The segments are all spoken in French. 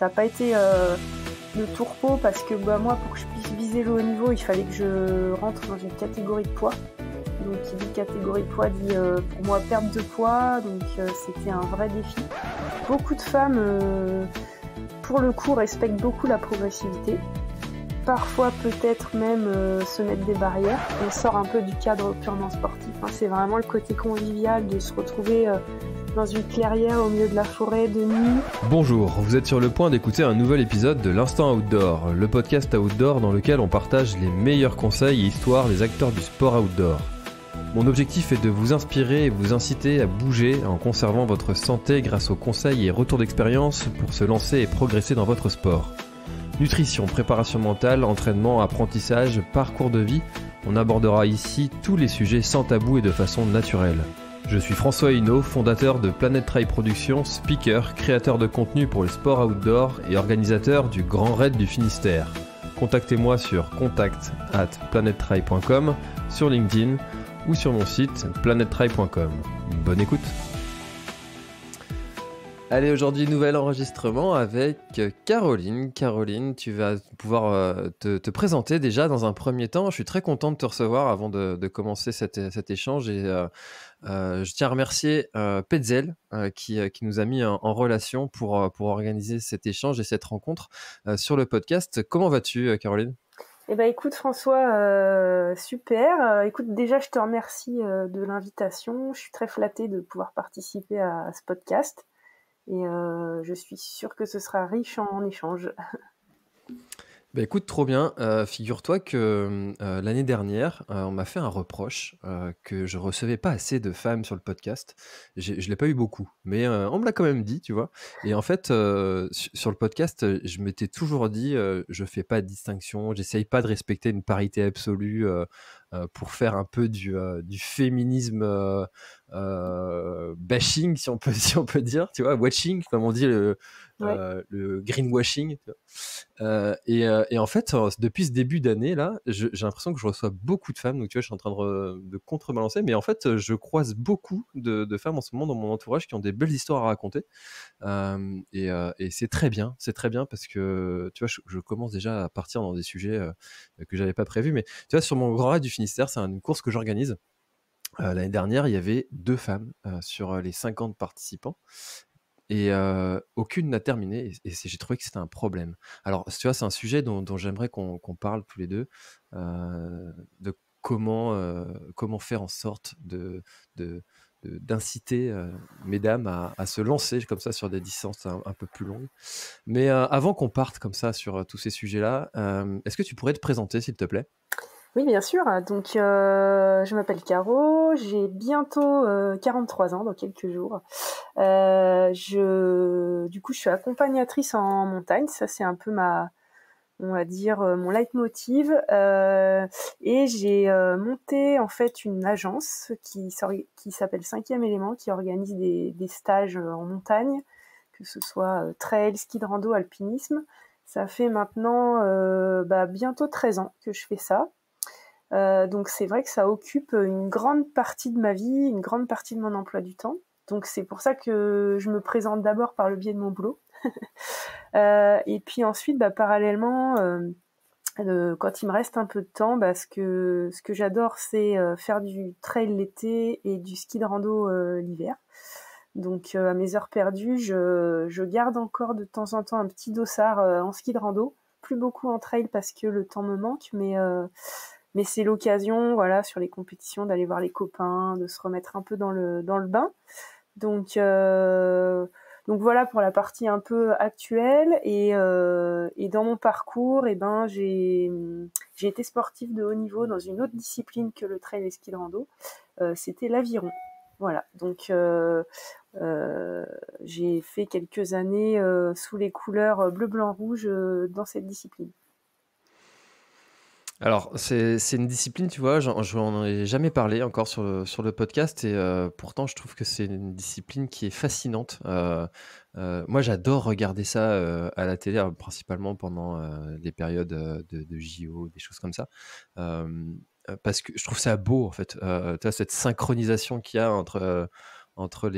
Ça n'a pas été le tourpeau parce que moi, pour que je puisse viser le haut niveau, il fallait que je rentre dans une catégorie de poids. Donc, qui dit catégorie de poids dit pour moi perte de poids. Donc, c'était un vrai défi. Beaucoup de femmes, pour le coup, respectent beaucoup la progressivité. Parfois, peut-être même se mettre des barrières. On sort un peu du cadre purement sportif. C'est vraiment le côté convivial de se retrouver dans une clairière au milieu de la forêt de nuit. Bonjour, vous êtes sur le point d'écouter un nouvel épisode de l'Instant Outdoor, le podcast outdoor dans lequel on partage les meilleurs conseils et histoires des acteurs du sport outdoor. Mon objectif est de vous inspirer et vous inciter à bouger en conservant votre santé grâce aux conseils et retours d'expérience pour se lancer et progresser dans votre sport. Nutrition, préparation mentale, entraînement, apprentissage, parcours de vie, on abordera ici tous les sujets sans tabou et de façon naturelle. Je suis François Hinault, fondateur de Planet Trail Productions, speaker, créateur de contenu pour les sports outdoor et organisateur du Grand Raid du Finistère. Contactez-moi sur contact@planettrail.com, sur LinkedIn ou sur mon site planettrail.com. Bonne écoute. Allez, aujourd'hui, nouvel enregistrement avec Caroline. Caroline, tu vas pouvoir te présenter déjà dans un premier temps. Je suis très content de te recevoir avant de commencer cet échange. Et je tiens à remercier Petzl qui nous a mis en relation pour organiser cet échange et cette rencontre sur le podcast. Comment vas-tu, Caroline ? Eh ben, écoute François, super. Écoute, déjà, je te remercie de l'invitation. Je suis très flattée de pouvoir participer à ce podcast. Et je suis sûre que ce sera riche en échanges. Bah écoute, trop bien. Figure-toi que l'année dernière, on m'a fait un reproche que je recevais pas assez de femmes sur le podcast. Je l'ai pas eu beaucoup, mais on me l'a quand même dit, tu vois. Et en fait, sur le podcast, je m'étais toujours dit, je fais pas de distinction, j'essaye pas de respecter une parité absolue pour faire un peu du féminisme bashing, si on peut dire, tu vois, watching, comme on dit le greenwashing. Tu vois. Et en fait, depuis ce début d'année là, j'ai l'impression que je reçois beaucoup de femmes. Donc tu vois, je suis en train de contrebalancer, mais en fait, je croise beaucoup de femmes en ce moment dans mon entourage qui ont des belles histoires à raconter. Et c'est très bien parce que tu vois, je commence déjà à partir dans des sujets que j'avais pas prévus. Mais tu vois, sur mon Grand Raid du Finistère, c'est une course que j'organise. L'année dernière, il y avait 2 femmes sur les 50 participants. Et aucune n'a terminé, et j'ai trouvé que c'était un problème. Alors, tu vois, c'est un sujet dont j'aimerais qu'on parle tous les deux, de comment faire en sorte d'inciter mesdames à se lancer comme ça sur des distances un peu plus longues. Mais avant qu'on parte comme ça sur tous ces sujets-là, est-ce que tu pourrais te présenter, s'il te plaît ? Oui, bien sûr. Donc, je m'appelle Caro, j'ai bientôt 43 ans, dans quelques jours. Du coup, je suis accompagnatrice en montagne. Ça, c'est un peu on va dire, mon leitmotiv. Et j'ai monté, en fait, une agence qui s'appelle 5e élément, qui organise des stages en montagne, que ce soit trail, ski de rando, alpinisme. Ça fait maintenant bientôt 13 ans que je fais ça. Donc c'est vrai que ça occupe une grande partie de ma vie, une grande partie de mon emploi du temps. Donc c'est pour ça que je me présente d'abord par le biais de mon boulot. Et puis ensuite, parallèlement, quand il me reste un peu de temps, ce que j'adore, c'est faire du trail l'été et du ski de rando l'hiver. Donc à mes heures perdues, je garde encore de temps en temps un petit dossard en ski de rando. Plus beaucoup en trail parce que le temps me manque, mais c'est l'occasion, voilà, sur les compétitions, d'aller voir les copains, de se remettre un peu dans le bain. Donc voilà pour la partie un peu actuelle. Et dans mon parcours, j'ai été sportive de haut niveau dans une autre discipline que le trail et ski de rando. C'était l'aviron. Voilà. Donc j'ai fait quelques années sous les couleurs bleu, blanc, rouge dans cette discipline. Alors, c'est une discipline, tu vois, j'en ai jamais parlé encore sur le podcast, et pourtant, je trouve que c'est une discipline qui est fascinante. Moi, j'adore regarder ça à la télé, principalement pendant des périodes de JO, des choses comme ça. Parce que je trouve ça beau, en fait. Tu vois, cette synchronisation qu'il y a entre entre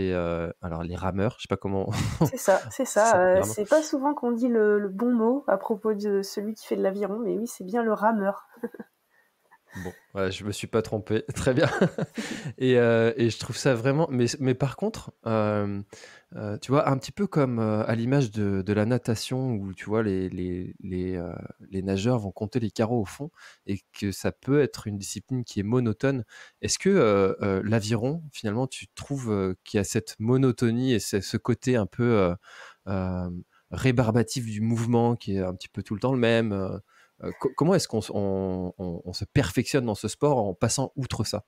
alors les rameurs, je sais pas comment C'est ça, c'est ça s'appelle ça. vraiment. C'est pas souvent qu'on dit le bon mot à propos de celui qui fait de l'aviron, mais oui, c'est bien le rameur. Bon, ouais, je me suis pas trompé, très bien. Et je trouve ça vraiment, mais par contre, tu vois, un petit peu comme à l'image de la natation où tu vois les nageurs vont compter les carreaux au fond et que ça peut être une discipline qui est monotone. Est-ce que l'aviron, finalement, tu trouves qu'il y a cette monotonie et ce côté un peu euh, rébarbatif du mouvement qui est un petit peu tout le temps le même? Comment est-ce qu'on se perfectionne dans ce sport en passant outre ça?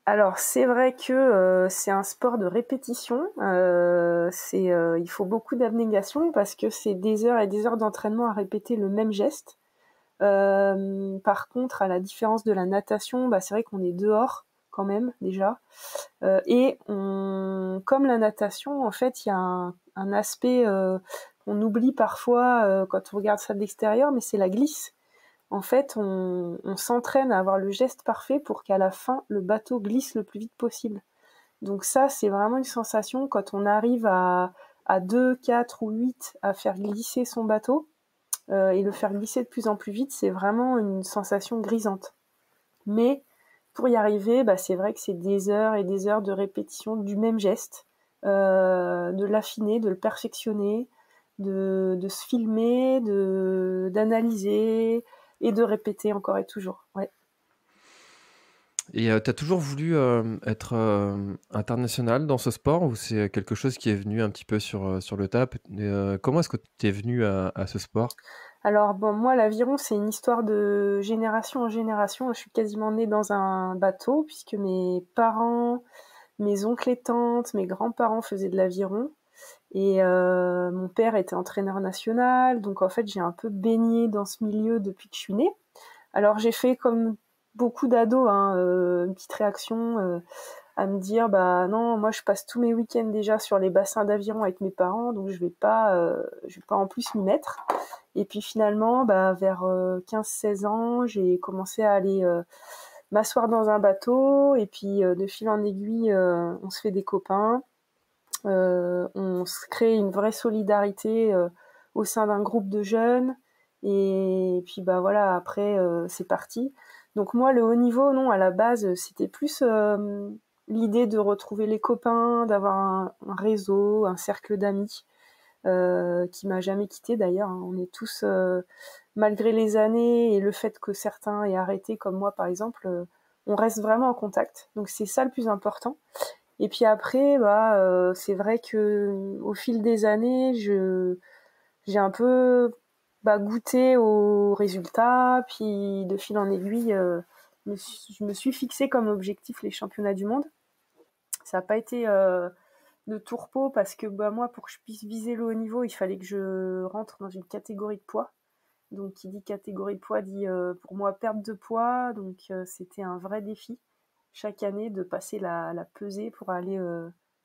Alors c'est vrai que c'est un sport de répétition. Il faut beaucoup d'abnégation parce que c'est des heures et des heures d'entraînement à répéter le même geste. Par contre, à la différence de la natation, bah, c'est vrai qu'on est dehors quand même déjà. Comme la natation, en fait, il y a un aspect qu'on oublie parfois quand on regarde ça de l'extérieur, mais c'est la glisse. En fait, on s'entraîne à avoir le geste parfait pour qu'à la fin, le bateau glisse le plus vite possible. Donc ça, c'est vraiment une sensation quand on arrive à 2, 4 ou 8 à faire glisser son bateau et le faire glisser de plus en plus vite, c'est vraiment une sensation grisante. Mais pour y arriver, bah, c'est vrai que c'est des heures et des heures de répétition du même geste, de l'affiner, de le perfectionner, de se filmer, d'analyser et de répéter encore et toujours. Ouais. Et tu as toujours voulu être international dans ce sport ou c'est quelque chose qui est venu un petit peu sur le tap? Et, comment est-ce que tu es venu à ce sport? Alors bon, moi l'aviron c'est une histoire de génération en génération. Je suis quasiment née dans un bateau puisque mes parents, mes oncles et tantes, mes grands-parents faisaient de l'aviron. Et mon père était entraîneur national, donc en fait j'ai un peu baigné dans ce milieu depuis que je suis née. Alors j'ai fait comme beaucoup d'ados, hein, une petite réaction à me dire bah non, moi je passe tous mes week-ends déjà sur les bassins d'aviron avec mes parents, donc je vais pas en plus m'y mettre. Et puis finalement, bah, vers 15-16 ans, j'ai commencé à aller m'asseoir dans un bateau, et puis de fil en aiguille, on se fait des copains. On se crée une vraie solidarité au sein d'un groupe de jeunes. Et puis bah voilà, après c'est parti. Donc moi, le haut niveau, non, à la base, c'était plus l'idée de retrouver les copains, d'avoir un réseau, un cercle d'amis qui m'a jamais quitté d'ailleurs. Hein. On est tous, malgré les années et le fait que certains aient arrêté, comme moi par exemple, on reste vraiment en contact. Donc c'est ça le plus important. Et puis après, bah, c'est vrai que au fil des années, j'ai un peu bah, goûté aux résultats, puis de fil en aiguille, je me suis fixé comme objectif les championnats du monde. Ça n'a pas été de tourpeau parce que bah, moi, pour que je puisse viser le haut niveau, il fallait que je rentre dans une catégorie de poids. Donc, qui dit catégorie de poids dit pour moi perte de poids. Donc, c'était un vrai défi chaque année de passer la pesée pour aller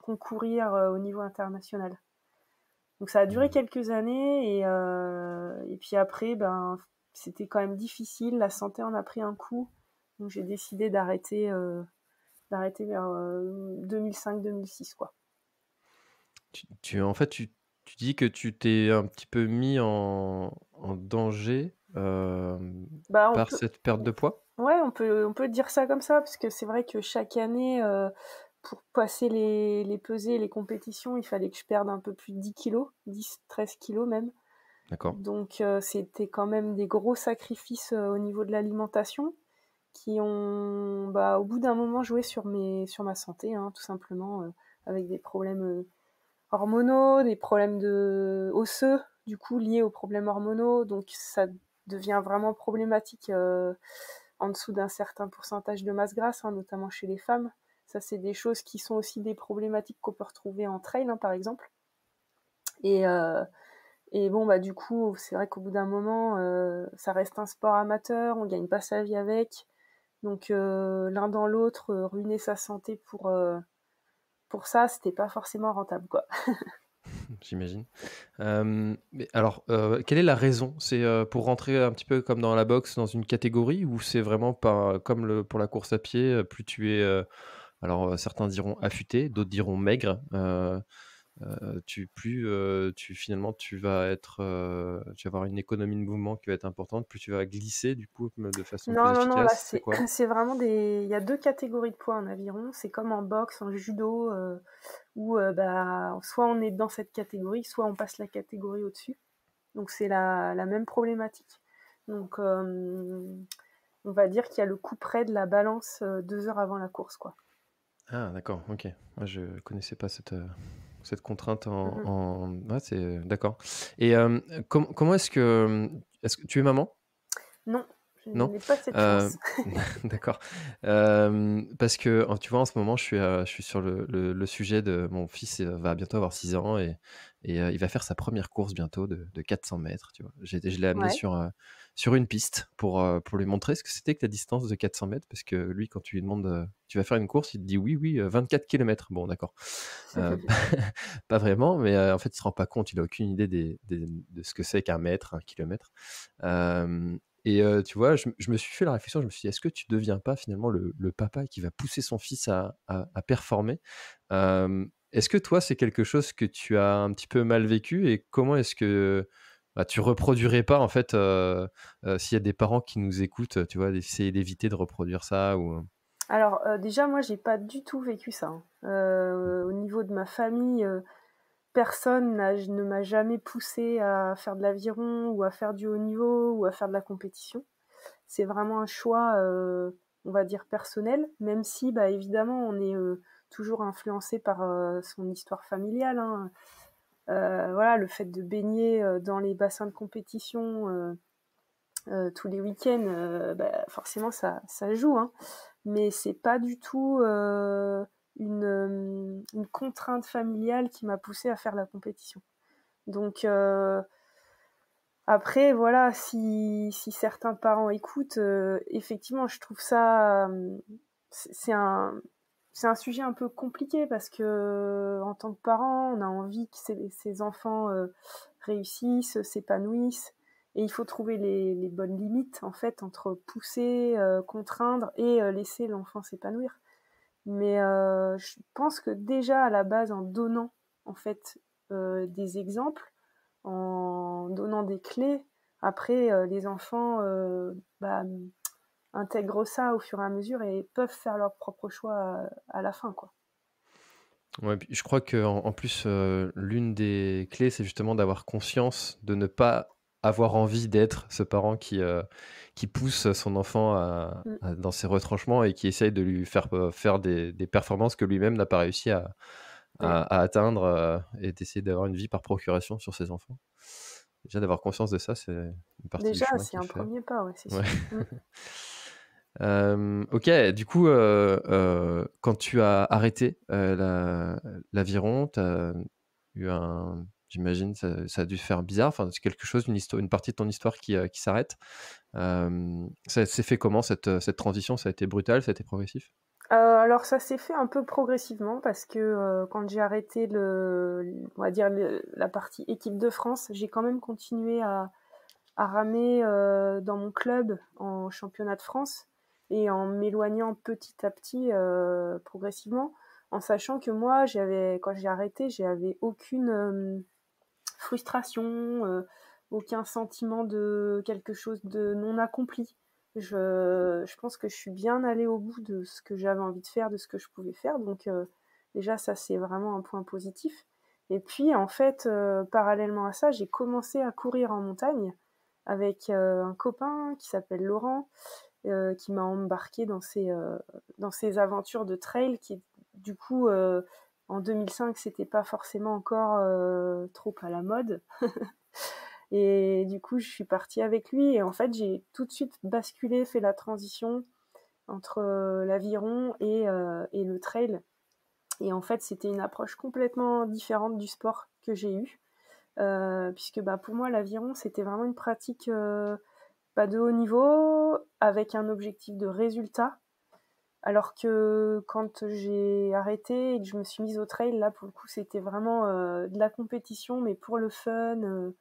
concourir au niveau international. Donc, ça a duré Hmm. quelques années et puis après, ben, c'était quand même difficile. La santé en a pris un coup. Donc, j'ai décidé d'arrêter vers 2005-2006, quoi. En fait, tu dis que tu t'es un petit peu mis en danger Bah, on par peut, cette perte de poids? ouais, on peut dire ça comme ça, parce que c'est vrai que chaque année, pour passer les pesées, les compétitions, il fallait que je perde un peu plus de 10 kilos, 10-13 kilos même. D'accord. Donc c'était quand même des gros sacrifices au niveau de l'alimentation qui ont, bah, au bout d'un moment, joué sur ma santé, hein, tout simplement, avec des problèmes hormonaux, des problèmes osseux, du coup, liés aux problèmes hormonaux. Donc ça devient vraiment problématique en dessous d'un certain pourcentage de masse grasse, hein, notamment chez les femmes. Ça, c'est des choses qui sont aussi des problématiques qu'on peut retrouver en trail, hein, par exemple. Et, euh, et bon, bah, du coup, c'est vrai qu'au bout d'un moment, ça reste un sport amateur, on gagne pas sa vie avec. Donc, l'un dans l'autre, ruiner sa santé pour ça, c'était pas forcément rentable, quoi. J'imagine. Mais alors, quelle est la raison? C'est pour rentrer un petit peu comme dans la boxe, dans une catégorie, ou c'est vraiment pas comme pour la course à pied, plus tu es Alors certains diront affûté, d'autres diront maigre. Finalement, tu vas avoir une économie de mouvement qui va être importante, plus tu vas glisser du coup de façon plus Non, non, non, là, efficace. C'est quoi? c'est vraiment des. Il y a deux catégories de poids en aviron. C'est comme en boxe, en judo, où bah, soit on est dans cette catégorie, soit on passe la catégorie au-dessus. Donc c'est la même problématique. Donc on va dire qu'il y a le coup près de la balance 2 heures avant la course, quoi. Ah, d'accord, ok. Moi, je connaissais pas cette contrainte Mhm. Ouais, c'est d'accord. Et comment est-ce que tu es maman? Non, je Non? n'ai pas cette Heu, chance. d'accord. Parce que, tu vois, en ce moment, je suis sur le sujet de mon fils, va bientôt avoir 6 ans et il va faire sa première course bientôt de 400 mètres, tu vois? Je l'ai amené Ouais. sur une piste pour lui montrer ce que c'était que la distance de 400 mètres parce que lui, quand tu lui demandes, «Tu vas faire une course?» il te dit: «Oui, oui, 24 kilomètres». Bon, d'accord. Pas vraiment, mais en fait, il se rend pas compte, il a aucune idée de ce que c'est qu'un mètre, un kilomètre. Et tu vois, je me suis fait la réflexion, je me suis dit: «Est-ce que tu deviens pas finalement le papa qui va pousser son fils à performer?» Est-ce que toi, c'est quelque chose que tu as un petit peu mal vécu et comment est-ce que, bah, tu reproduirais pas en fait, s'il y a des parents qui nous écoutent, tu vois, d'essayer d'éviter de reproduire ça ou? Alors déjà, moi, j'ai pas du tout vécu ça, hein. Au niveau de ma famille, personne ne m'a jamais poussée à faire de l'aviron ou à faire du haut niveau ou à faire de la compétition. C'est vraiment un choix, on va dire personnel, même si, bah, évidemment, on est toujours influencé par son histoire familiale, hein. Voilà, le fait de baigner dans les bassins de compétition tous les week-ends, bah, forcément, ça joue, hein. Mais c'est pas du tout une contrainte familiale qui m'a poussée à faire la compétition. Donc après, voilà, si certains parents écoutent, effectivement, je trouve ça, c'est c'est un sujet un peu compliqué parce que en tant que parent, on a envie que ses enfants réussissent, s'épanouissent, et il faut trouver les bonnes limites en fait entre pousser, contraindre et laisser l'enfant s'épanouir. Mais je pense que déjà à la base, en donnant en fait des exemples, en donnant des clés. Après, les enfants bah, intègrent ça au fur et à mesure et peuvent faire leur propre choix à la fin, quoi. Ouais, puis je crois qu'en plus, l'une des clés, c'est justement d'avoir conscience de ne pas avoir envie d'être ce parent qui pousse son enfant Mm. dans ses retranchements et qui essaye de lui faire des performances que lui-même n'a pas réussi Ouais. à atteindre, et d'essayer d'avoir une vie par procuration sur ses enfants. Déjà d'avoir conscience de ça, c'est une partie du Déjà, chemin c'est qui est un fait. premier pas, ouais, c'est Ouais. sûr. Mm. OK, du coup, quand tu as arrêté, l'aviron, tu as eu un j'imagine ça a dû faire bizarre, enfin, c'est quelque chose, une partie de ton histoire qui s'arrête. Ça s'est fait comment cette transition? Ça a été brutal? Ça a été progressif? Alors ça s'est fait un peu progressivement parce que quand j'ai arrêté on va dire la partie équipe de France, j'ai quand même continué à ramer dans mon club en championnat de France et en m'éloignant petit à petit progressivement, en sachant que moi, quand j'ai arrêté, j'avais aucune frustration, aucun sentiment de quelque chose de non accompli. Je pense que je suis bien allée au bout de ce que j'avais envie de faire, de ce que je pouvais faire. Donc déjà, ça, c'est vraiment un point positif. Et puis, en fait, parallèlement à ça, j'ai commencé à courir en montagne avec un copain qui s'appelle Laurent, qui m'a embarqué dans ses aventures de trail qui, du coup, en 2005, c'était pas forcément encore trop à la mode. Et du coup, je suis partie avec lui et en fait, j'ai tout de suite basculé, fait la transition entre l'aviron et le trail. Et en fait, c'était une approche complètement différente du sport que j'ai eu. Puisque bah, pour moi, l'aviron, c'était vraiment une pratique pas de haut niveau, avec un objectif de résultat. Alors que quand j'ai arrêté et que je me suis mise au trail, là, pour le coup, c'était vraiment de la compétition, mais pour le fun,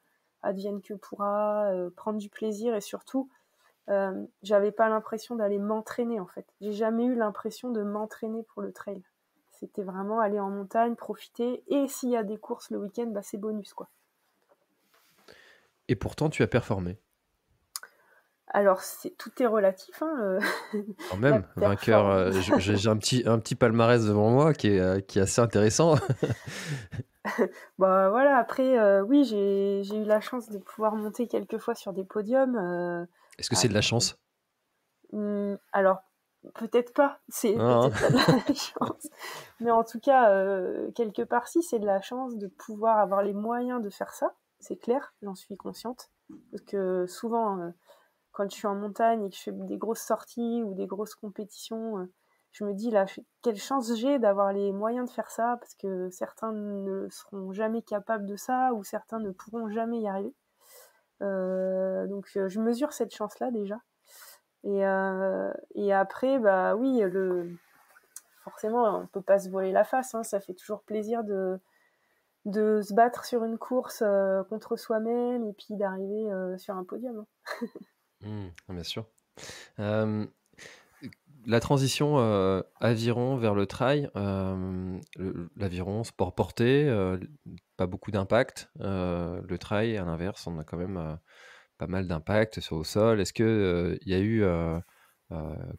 advienne que pourra, prendre du plaisir et surtout j'avais pas l'impression d'aller m'entraîner en fait. J'ai jamais eu l'impression de m'entraîner pour le trail. C'était vraiment aller en montagne, profiter, et s'il y a des courses le week-end, bah c'est bonus quoi. Et pourtant, tu as performé. Alors tout est relatif, hein, Quand la même, vainqueur. performance. J'ai un petit palmarès devant moi qui est assez intéressant. Bah voilà, après, oui, j'ai eu la chance de pouvoir monter quelques fois sur des podiums. Est-ce que c'est de la chance? Alors, peut-être pas, c'est Hein, peut-être pas de la chance, mais en tout cas, quelque part, si, c'est de la chance de pouvoir avoir les moyens de faire ça, c'est clair, j'en suis consciente. Parce que souvent, quand je suis en montagne et que je fais des grosses sorties ou des grosses compétitions, je me dis là, quelle chance j'ai d'avoir les moyens de faire ça, parce que certains ne seront jamais capables de ça, ou certains ne pourront jamais y arriver. Donc je mesure cette chance-là déjà. Et après, bah oui, forcément, on peut pas se voiler la face, hein, ça fait toujours plaisir de se battre sur une course contre soi-même et puis d'arriver sur un podium. bien sûr. Euh, la transition aviron vers le trail, l'aviron, sport porté, pas beaucoup d'impact. Le trail, à l'inverse, on a quand même pas mal d'impact au sol. Est-ce que il y a eu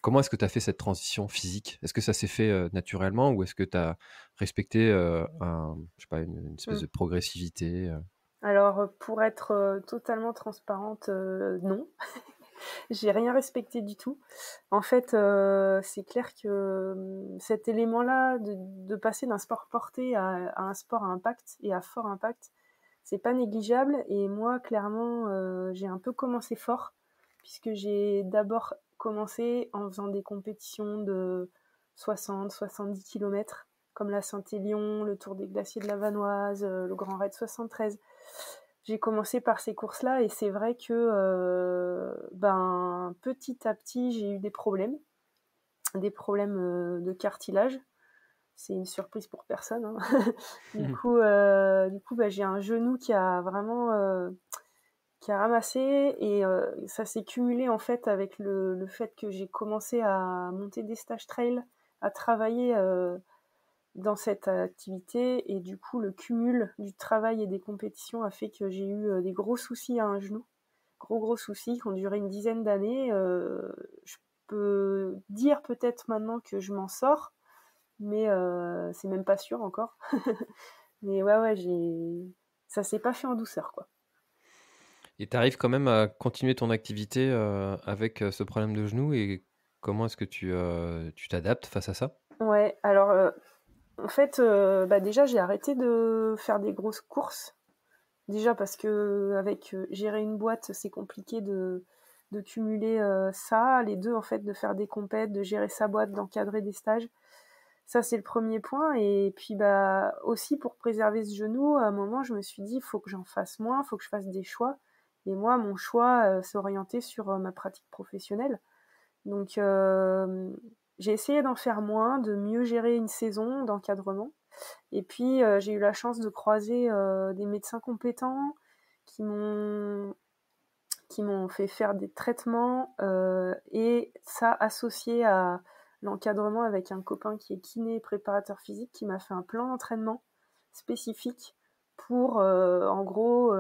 comment est-ce que tu as fait cette transition physique? Est-ce que ça s'est fait naturellement ou est-ce que tu as respecté je sais pas, une espèce Mm. de progressivité Alors, pour être totalement transparente, non. J'ai rien respecté du tout. En fait, c'est clair que cet élément-là, de passer d'un sport porté à un sport à impact et à fort impact, c'est pas négligeable. Et moi, clairement, j'ai un peu commencé fort, puisque j'ai d'abord commencé en faisant des compétitions de 60-70 km, comme la Saint-Élion, le Tour des Glaciers de la Vanoise, le Grand Raid 73. J'ai commencé par ces courses-là et c'est vrai que petit à petit j'ai eu des problèmes de cartilage. C'est une surprise pour personne, hein. Du coup, j'ai un genou qui a vraiment qui a ramassé et ça s'est cumulé en fait avec le fait que j'ai commencé à monter des stages trail, à travailler dans cette activité, et du coup le cumul du travail et des compétitions a fait que j'ai eu des gros soucis à un genou, gros soucis qui ont duré une dizaine d'années. Je peux dire peut-être maintenant que je m'en sors, mais c'est même pas sûr encore. Mais ouais, ça s'est pas fait en douceur quoi. et tu arrives quand même à continuer ton activité avec ce problème de genou et comment est-ce que tu t'adaptes face à ça? Ouais, alors en fait, déjà j'ai arrêté de faire des grosses courses. Déjà parce que avec gérer une boîte, c'est compliqué de cumuler ça, les deux en fait, de faire des compètes, de gérer sa boîte, d'encadrer des stages. Ça c'est le premier point. Et puis aussi pour préserver ce genou, à un moment je me suis dit il faut que j'en fasse moins, il faut que je fasse des choix. Et moi mon choix s'est orienté sur ma pratique professionnelle. Donc j'ai essayé d'en faire moins, de mieux gérer une saison d'encadrement. Et puis, j'ai eu la chance de croiser des médecins compétents qui m'ont qui m'ont fait faire des traitements, et ça associé à l'encadrement avec un copain qui est kiné et préparateur physique, qui m'a fait un plan d'entraînement spécifique pour, en gros,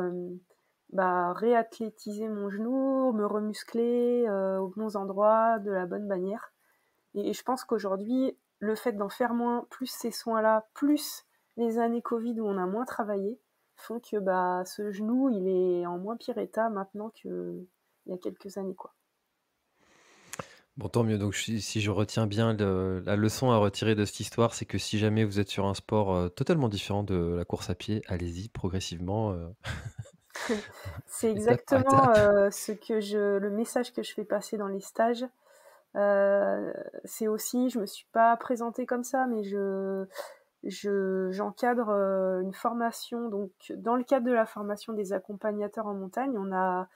réathlétiser mon genou, me remuscler aux bons endroits, de la bonne manière. Et je pense qu'aujourd'hui, le fait d'en faire moins, plus ces soins-là, plus les années Covid où on a moins travaillé, font que ce genou, il est en moins pire état maintenant qu'il y a quelques années, quoi. Bon, tant mieux. Donc, si je retiens bien la leçon à retirer de cette histoire, c'est que si jamais vous êtes sur un sport totalement différent de la course à pied, allez-y progressivement, C'est étape par exactement étape. le message que je fais passer dans les stages. C'est aussi, je me suis pas présentée comme ça, mais j'encadre une formation. Donc, dans le cadre de la formation des accompagnateurs en montagne, on a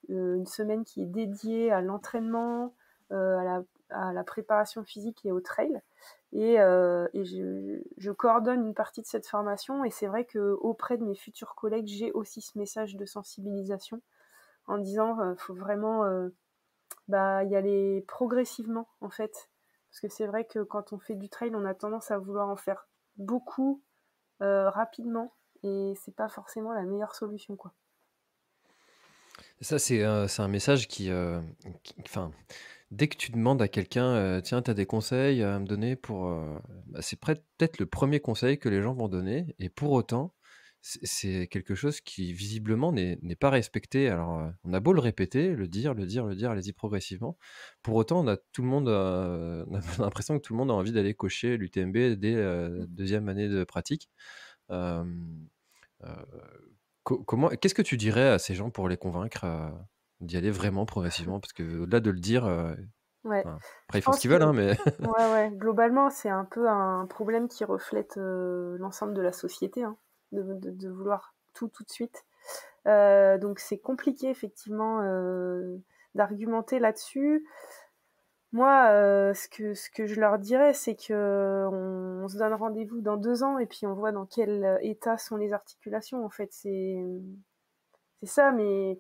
une semaine qui est dédiée à l'entraînement, à la préparation physique et au trail. Et je coordonne une partie de cette formation. Et c'est vrai qu'auprès de mes futurs collègues, j'ai aussi ce message de sensibilisation en disant faut vraiment bah, y aller progressivement, en fait. Parce que c'est vrai que quand on fait du trail, on a tendance à vouloir en faire beaucoup, rapidement, et c'est pas forcément la meilleure solution, quoi. Ça, c'est un message enfin, dès que tu demandes à quelqu'un, tiens, tu as des conseils à me donner pour, bah, c'est peut-être le premier conseil que les gens vont donner, et pour autant, c'est quelque chose qui visiblement n'est pas respecté. Alors, on a beau le répéter, le dire, allez-y progressivement. Pour autant, on a l'impression que tout le monde a envie d'aller cocher l'UTMB dès deuxième année de pratique. Euh, euh, qu'est-ce que tu dirais à ces gens pour les convaincre d'y aller vraiment progressivement? Parce que au-delà de le dire, Ouais, enfin, après je ils font ce pense qu'ils que veulent, hein, mais ouais, ouais, globalement, c'est un peu un problème qui reflète, l'ensemble de la société, hein, de vouloir tout de suite. Donc c'est compliqué effectivement, d'argumenter là-dessus. Moi, ce que je leur dirais, c'est qu'on se donne rendez-vous dans 2 ans et puis on voit dans quel état sont les articulations, en fait. C'est ça, mais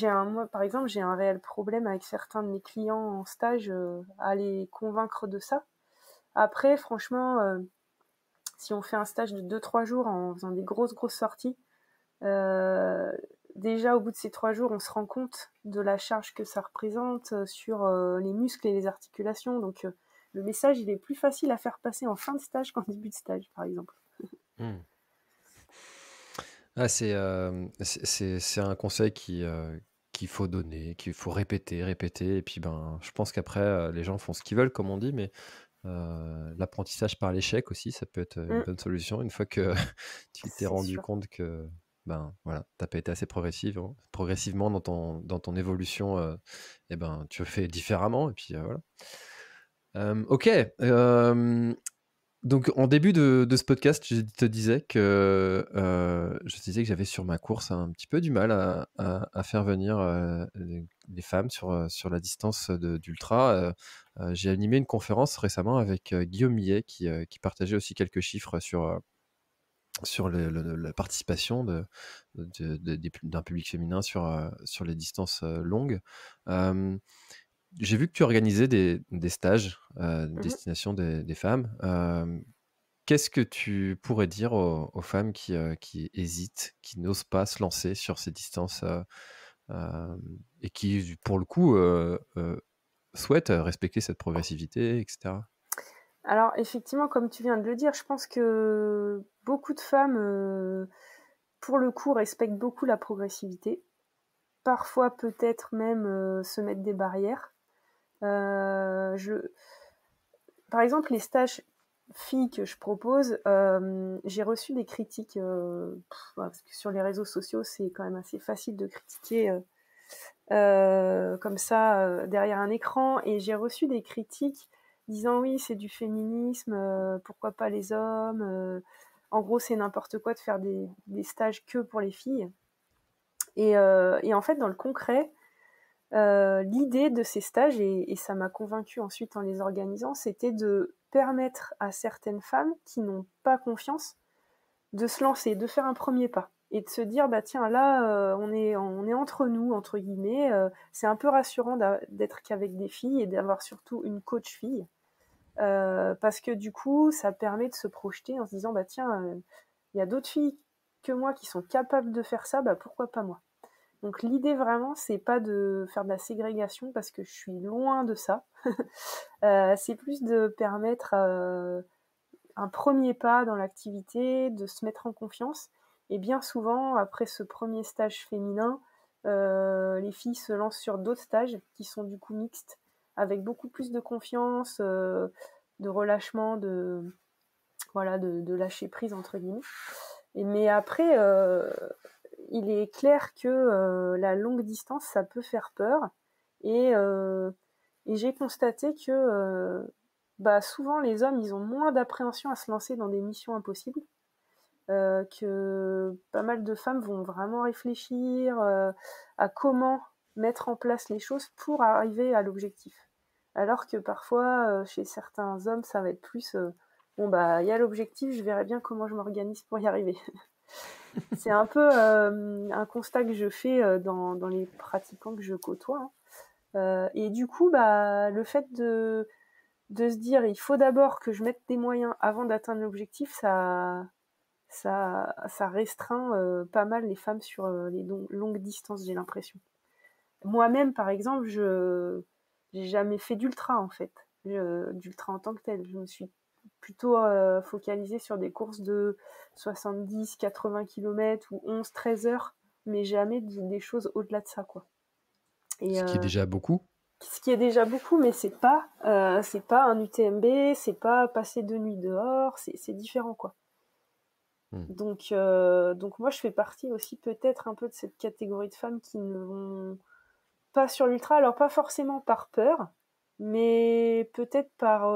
moi, par exemple, j'ai un réel problème avec certains de mes clients en stage, à les convaincre de ça. Après, franchement, si on fait un stage de 2-3 jours en faisant des grosses sorties, euh, déjà au bout de ces 3 jours, on se rend compte de la charge que ça représente, sur les muscles et les articulations. Donc, le message, il est plus facile à faire passer en fin de stage qu'en début de stage, par exemple. Hmm. Ah, c'est un conseil qu'il faut donner, qu'il faut répéter, et puis ben, je pense qu'après, les gens font ce qu'ils veulent, comme on dit, mais l'apprentissage par l'échec aussi, ça peut être une Mm, bonne solution une fois que tu t'es c'est rendu sûr. compte que ben voilà, t'as pas été assez progressivement dans ton évolution, et ben tu fais différemment, et puis voilà. Ok. Donc, en début de ce podcast, je te disais que j'avais sur ma course un petit peu du mal à faire venir les femmes sur la distance d'ultra. J'ai animé une conférence récemment avec Guillaume Millet qui partageait aussi quelques chiffres sur la participation d'un public féminin sur les distances longues. Euh, j'ai vu que tu organisais des stages Mhm. destination des femmes. Qu'est-ce que tu pourrais dire aux femmes qui hésitent, qui n'osent pas se lancer sur ces distances euh, et qui, pour le coup, souhaitent respecter cette progressivité, etc. Alors, effectivement, comme tu viens de le dire, je pense que beaucoup de femmes, pour le coup, respectent beaucoup la progressivité. Parfois, peut-être même, se mettre des barrières. Je Par exemple, les stages filles que je propose, j'ai reçu des critiques, parce que sur les réseaux sociaux, c'est quand même assez facile de critiquer, comme ça, derrière un écran, et j'ai reçu des critiques disant: «Oui, c'est du féminisme, pourquoi pas les hommes?» En gros, c'est n'importe quoi de faire des stages que pour les filles, et en fait, dans le concret, l'idée de ces stages, et ça m'a convaincue ensuite en les organisant, c'était de permettre à certaines femmes qui n'ont pas confiance de se lancer, de faire un premier pas et de se dire: bah tiens, là, on est entre nous, entre guillemets, c'est un peu rassurant d'être qu'avec des filles et d'avoir surtout une coach fille, parce que du coup ça permet de se projeter en se disant: bah tiens, il y a d'autres filles que moi qui sont capables de faire ça, bah pourquoi pas moi. Donc l'idée vraiment, c'est pas de faire de la ségrégation parce que je suis loin de ça. C'est plus de permettre, un premier pas dans l'activité, de se mettre en confiance. Et bien souvent, après ce premier stage féminin, les filles se lancent sur d'autres stages qui sont du coup mixtes, avec beaucoup plus de confiance, de relâchement, voilà, de lâcher prise entre guillemets. Mais après, il est clair que la longue distance, ça peut faire peur. Et, euh, et j'ai constaté que bah, souvent les hommes, ils ont moins d'appréhension à se lancer dans des missions impossibles. Que pas mal de femmes vont vraiment réfléchir à comment mettre en place les choses pour arriver à l'objectif. Alors que parfois, chez certains hommes, ça va être plus bon, bah, il y a l'objectif, je verrai bien comment je m'organise pour y arriver. C'est un peu un constat que je fais dans les pratiquants que je côtoie, hein. Et du coup, le fait de se dire il faut d'abord que je mette des moyens avant d'atteindre l'objectif, ça restreint pas mal les femmes sur les longues distances, j'ai l'impression. Moi-même, par exemple, je j'ai jamais fait d'ultra en fait, d'ultra en tant que tel. Je me suis plutôt focalisée sur des courses de 70-80 km ou 11-13 heures, mais jamais des choses au-delà de ça, quoi. Et Ce qui est déjà beaucoup. ce qui est déjà beaucoup, mais c'est pas un UTMB, c'est pas passer 2 nuits dehors, c'est différent, quoi. Donc moi, je fais partie aussi peut-être un peu de cette catégorie de femmes qui ne vont pas sur l'ultra, alors pas forcément par peur, mais peut-être par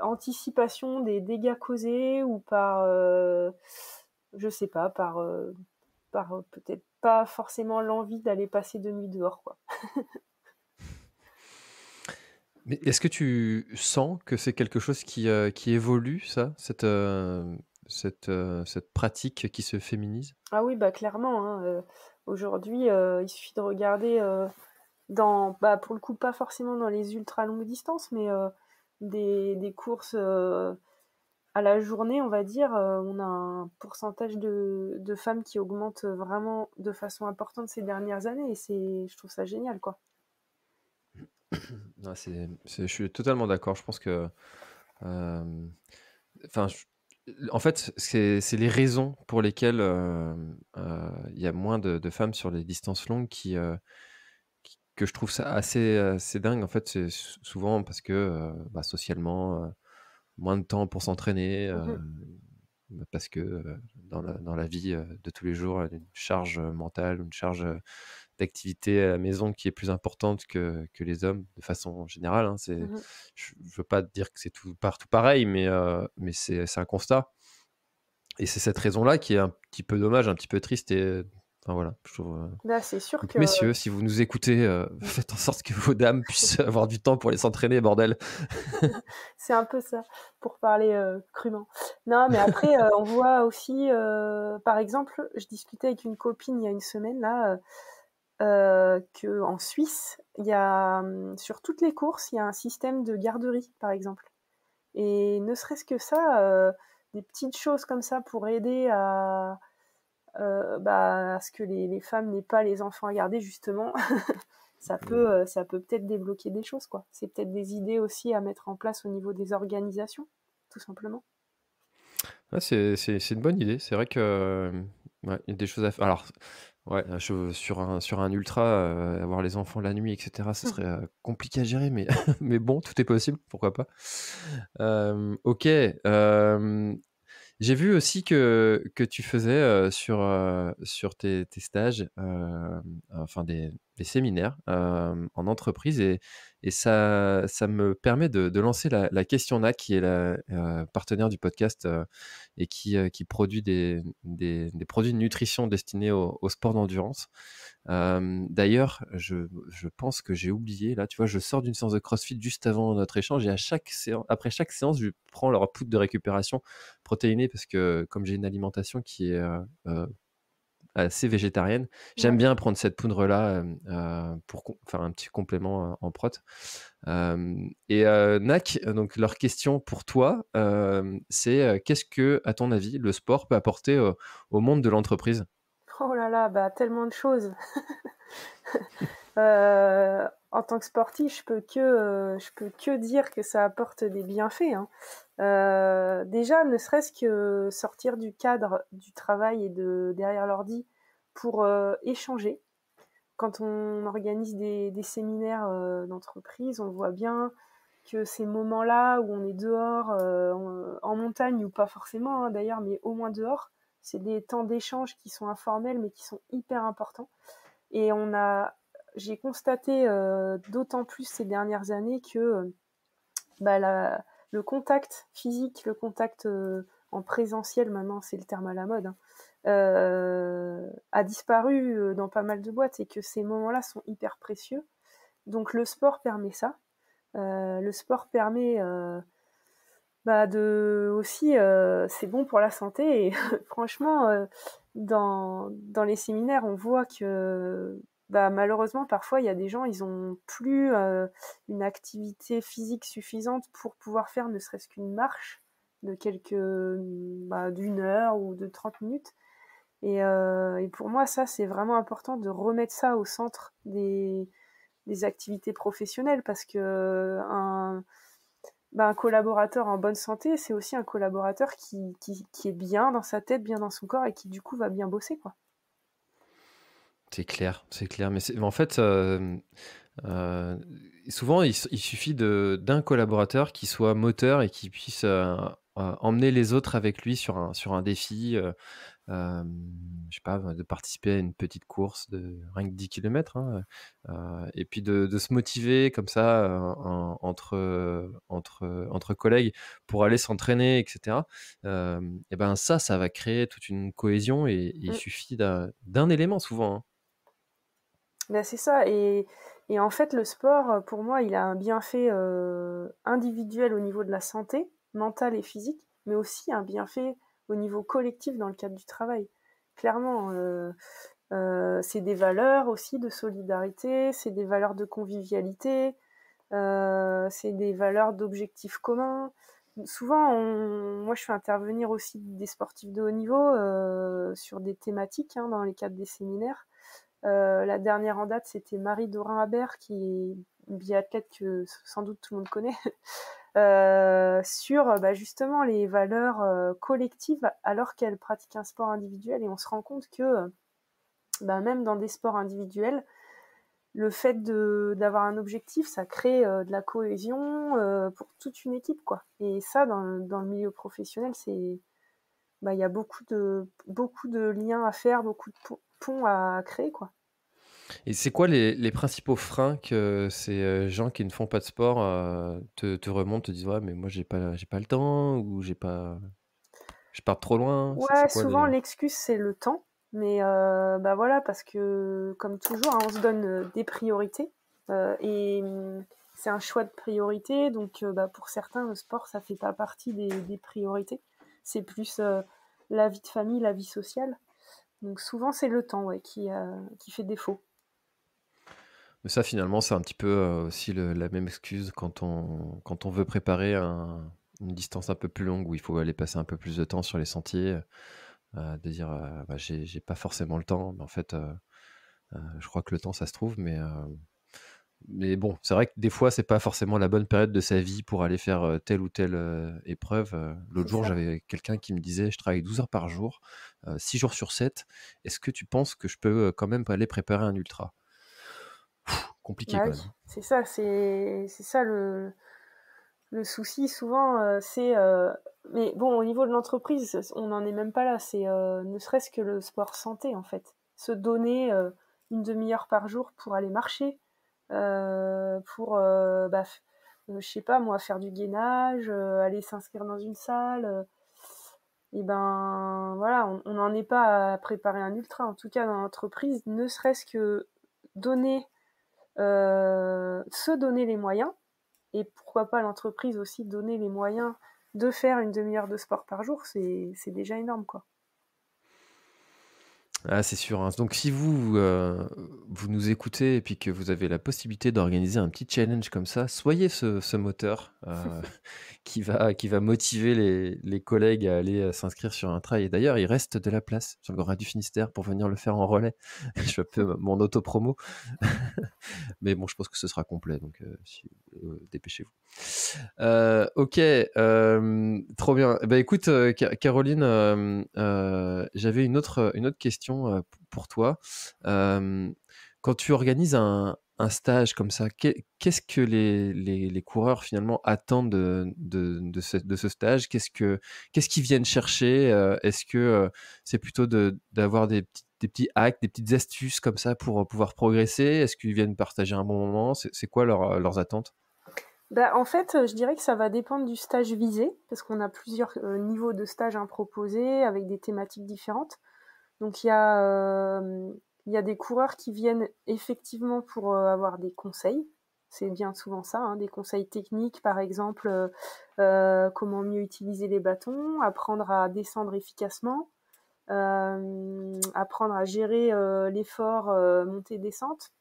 anticipation des dégâts causés ou par, je sais pas, par peut-être pas forcément l'envie d'aller passer 2 nuits dehors, quoi. Mais est-ce que tu sens que c'est quelque chose qui évolue, ça, cette pratique qui se féminise? Ah oui, clairement, hein, aujourd'hui, il suffit de regarder, pour le coup, pas forcément dans les ultra longues distances, mais des courses à la journée, on va dire, on a un pourcentage de femmes qui augmente vraiment de façon importante ces dernières années, et je trouve ça génial, quoi. Non, je suis totalement d'accord. Je pense que, enfin, en fait, c'est les raisons pour lesquelles il y a moins de femmes sur les distances longues que je trouve ça assez dingue. En fait, c'est souvent parce que socialement, moins de temps pour s'entraîner, Mhm. parce que dans la vie de tous les jours, une charge mentale, une charge d'activité à la maison qui est plus importante que les hommes de façon générale. Hein, Mhm. je ne veux pas dire que c'est tout partout pareil, mais c'est un constat. Et c'est cette raison-là qui est un petit peu dommage, un petit peu triste. Et enfin, voilà, je trouve, Là, c'est sûr donc, que messieurs, si vous nous écoutez, faites en sorte que vos dames puissent avoir du temps pour les s'entraîner, bordel. c'est un peu ça, pour parler crûment. Non, mais après, on voit aussi, par exemple, je discutais avec une copine il y a une semaine, là, qu'en Suisse, il y a, sur toutes les courses, il y a un système de garderie, par exemple. Et ne serait-ce que ça, des petites choses comme ça pour aider à ce que les femmes n'aient pas les enfants à garder, justement, ça peut peut-être débloquer des choses, quoi. C'est peut-être des idées aussi à mettre en place au niveau des organisations, tout simplement. Ouais, c'est une bonne idée. C'est vrai que ouais, il y a des choses à faire. Alors, ouais, sur un ultra, avoir les enfants la nuit, etc., ce serait compliqué à gérer, mais, mais bon, tout est possible, pourquoi pas. Ok. J'ai vu aussi que tu faisais sur tes stages, enfin des séminaires en entreprise, et ça me permet de lancer la question NAC, qui est la partenaire du podcast et qui produit des produits de nutrition destinés au sport d'endurance. D'ailleurs, je pense que j'ai oublié, là, tu vois, je sors d'une séance de CrossFit juste avant notre échange, et après chaque séance, je prends leur poudre de récupération protéinée, parce que comme j'ai une alimentation qui est assez végétarienne, j'aime Ouais. bien prendre cette poudre-là pour faire un petit complément en prot. Nac, donc leur question pour toi, c'est qu'est-ce que, à ton avis, le sport peut apporter au monde de l'entreprise? Oh là là, tellement de choses. En tant que sportif, je peux que dire que ça apporte des bienfaits, hein. Déjà, ne serait-ce que sortir du cadre du travail et de derrière l'ordi pour échanger. Quand on organise des séminaires d'entreprise, on voit bien que ces moments-là où on est dehors, en montagne ou pas forcément, hein, d'ailleurs, mais au moins dehors, c'est des temps d'échange qui sont informels mais qui sont hyper importants. Et j'ai constaté d'autant plus ces dernières années que le contact physique, le contact en présentiel, maintenant c'est le terme à la mode, hein, a disparu dans pas mal de boîtes, et que ces moments-là sont hyper précieux. Donc le sport permet ça. Le sport permet de aussi, c'est bon pour la santé, et franchement, dans les séminaires, on voit que malheureusement, parfois, il y a des gens, ils ont plus une activité physique suffisante pour pouvoir faire ne serait-ce qu'une marche de d'une heure ou de 30 minutes. Et pour moi, ça, c'est vraiment important de remettre ça au centre des activités professionnelles parce que un collaborateur en bonne santé, c'est aussi un collaborateur qui est bien dans sa tête, bien dans son corps et qui du coup va bien bosser, quoi. C'est clair, c'est clair. Mais en fait, euh, souvent, il suffit d'un collaborateur qui soit moteur et qui puisse emmener les autres avec lui sur un défi. Euh, je sais pas, de participer à une petite course de rien que 10 km, hein, et puis de se motiver comme ça entre collègues pour aller s'entraîner, etc. Et ben ça va créer toute une cohésion et il Mm. suffit d'un élément souvent, hein. C'est ça. Et en fait, le sport, pour moi, il a un bienfait individuel au niveau de la santé, mentale et physique, mais aussi un bienfait au niveau collectif dans le cadre du travail. Clairement, c'est des valeurs aussi de solidarité, c'est des valeurs de convivialité, c'est des valeurs d'objectifs communs. Souvent, moi, je fais intervenir aussi des sportifs de haut niveau sur des thématiques dans les cadres des séminaires. La dernière en date, c'était Marie Dorin-Habert, qui est une biathlète que sans doute tout le monde connaît, sur justement les valeurs collectives alors qu'elle pratique un sport individuel. Et on se rend compte que même dans des sports individuels, le fait d'avoir un objectif, ça crée de la cohésion pour toute une équipe, quoi. Et ça, dans le milieu professionnel, il y a beaucoup de liens à faire, beaucoup de ponts à créer, quoi. Et c'est quoi les principaux freins que ces gens qui ne font pas de sport te remontent, te disent ouais, mais moi j'ai pas le temps ou je pars trop loin. C'est Ouais, quoi souvent les. l'excuse c'est le temps, mais voilà, parce que comme toujours, on se donne des priorités c'est un choix de priorité, donc pour certains le sport ça fait pas partie des priorités, c'est plus la vie de famille, la vie sociale, donc souvent c'est le temps qui fait défaut. Mais ça, finalement, c'est un petit peu aussi la même excuse quand on veut préparer une distance un peu plus longue où il faut aller passer un peu plus de temps sur les sentiers, de dire bah, j'ai pas forcément le temps, mais en fait, je crois que le temps, ça se trouve, mais bon, c'est vrai que des fois, c'est pas forcément la bonne période de sa vie pour aller faire telle ou telle épreuve. C'est L'autre jour, ça. j'avais quelqu'un qui me disait, je travaille 12 heures par jour, 6 jours sur 7. Est-ce que tu penses que je peux quand même aller préparer un ultra? Compliqué Bah quand oui, même, hein. c'est ça, c'est ça le souci souvent, mais bon, au niveau de l'entreprise, on n'en est même pas là. C'est ne serait-ce que le sport santé, en fait. Se donner une demi-heure par jour pour aller marcher, pour, je sais pas moi, faire du gainage, aller s'inscrire dans une salle. Et ben voilà, on n'en est pas à préparer un ultra. En tout cas, dans l'entreprise, ne serait-ce que donner, se donner les moyens et pourquoi pas l'entreprise aussi donner les moyens de faire une demi-heure de sport par jour, c'est déjà énorme, quoi. Ah, c'est sûr, hein. Donc si vous nous écoutez et puis que vous avez la possibilité d'organiser un petit challenge comme ça, soyez ce moteur qui va motiver les collègues à aller s'inscrire sur un trail. Et d'ailleurs, il reste de la place sur le Grand Raid du Finistère pour venir le faire en relais. Je fais un peu mon auto-promo. Mais bon, je pense que ce sera complet, donc si dépêchez-vous. Ok, trop bien. Bah écoute, Caroline, j'avais une autre question pour toi. Euh, Quand tu organises un stage comme ça, qu'est-ce que les coureurs finalement attendent de ce stage? Qu'est-ce qu'ils viennent chercher? Est-ce que c'est plutôt d'avoir des petits hacks, des petites astuces comme ça pour pouvoir progresser? Est-ce qu'ils viennent partager un bon moment? C'est quoi leurs attentes? En fait, je dirais que ça va dépendre du stage visé, parce qu'on a plusieurs niveaux de stage proposés avec des thématiques différentes. Donc il y a des coureurs qui viennent effectivement pour avoir des conseils. C'est bien souvent ça, des conseils techniques, par exemple, comment mieux utiliser les bâtons, apprendre à descendre efficacement, apprendre à gérer l'effort, montée-descente,